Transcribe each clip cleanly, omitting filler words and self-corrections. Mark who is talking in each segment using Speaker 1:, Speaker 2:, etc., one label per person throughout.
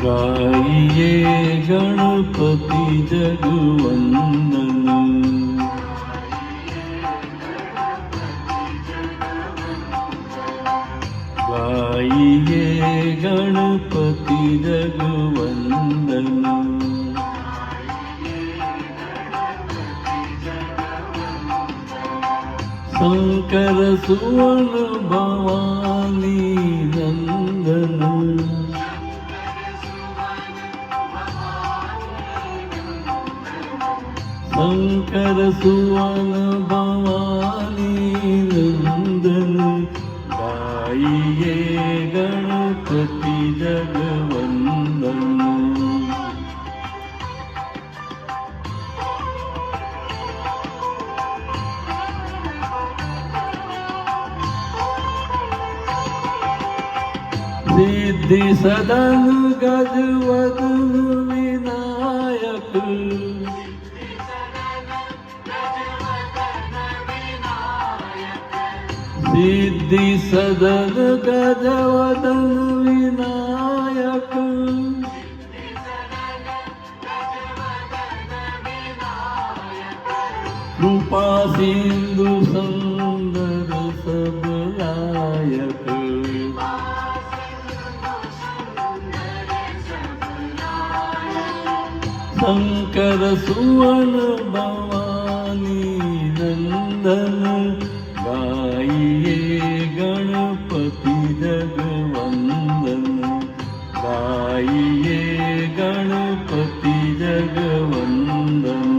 Speaker 1: गाइए गणपति जगवंदन। गाइए गणपति जगवंदन। शंकर सुवन भवानी नंदन। शंकर सुवन भवानी नंदन। गाइए गणपति जगवंदन। सिद्धि सदन गजवदन विनायक। सिद्धि सदन गजवदन विनायक। कृपा सिंधु सुंदर सब लायक। शंकर सुवन भवानी नंदन। गाइए गणपति जगवंदन। गाइए गणपति जगवंदन।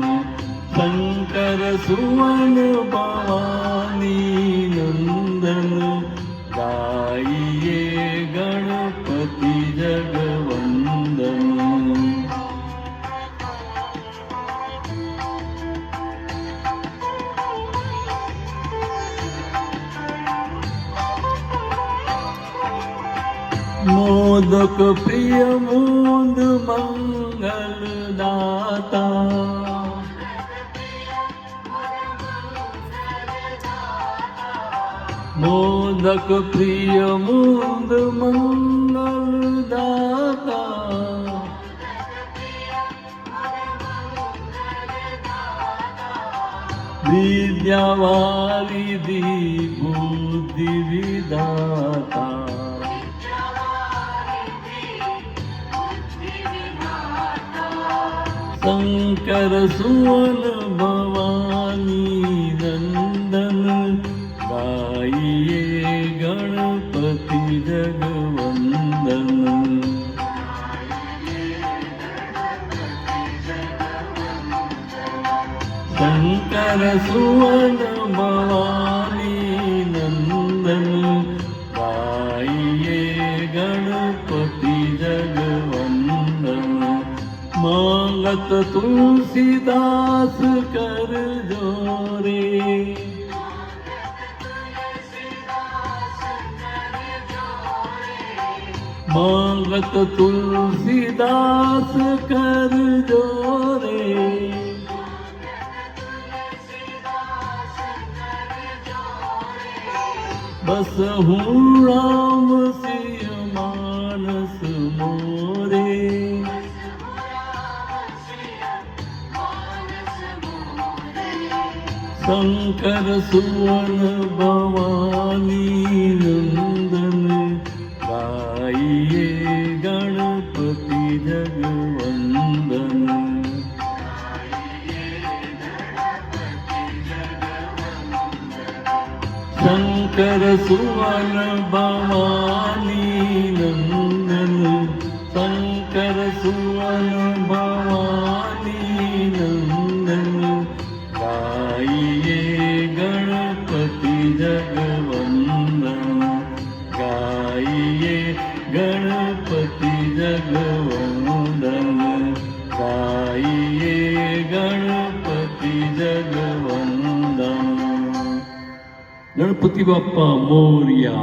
Speaker 1: शंकर सुवन भवानी नंदन। गाइए गणपति जगवंदन। मोदक प्रिय मोद मंगल दाता। मोदक प्रिय मोद मंगल दाता। विद्या वारिधि बुद्धि विधाता। शंकर सुवन भवानी नंदन। गाइए गणपति जगवंदन। शंकर सुवन भवानी नंदन। गाइए गणपति जगवंदन। मांगत तुलसीदास कर जोरे। मांगत तुलसीदास कर जोरे। बस हूँ राम सिय मानस मोरे। शंकर सुवन भवानी नंदन। गाइए गणपति जगवंदन। शंकर सुवन भवानी नंदन। शंकर सुवन भवानी नंदन। गाइए गणपति जगवंदन। गाइए गणपति जगवंदन। गाइए गणपति जगवंदन। गणपति बाप्पा मोरया।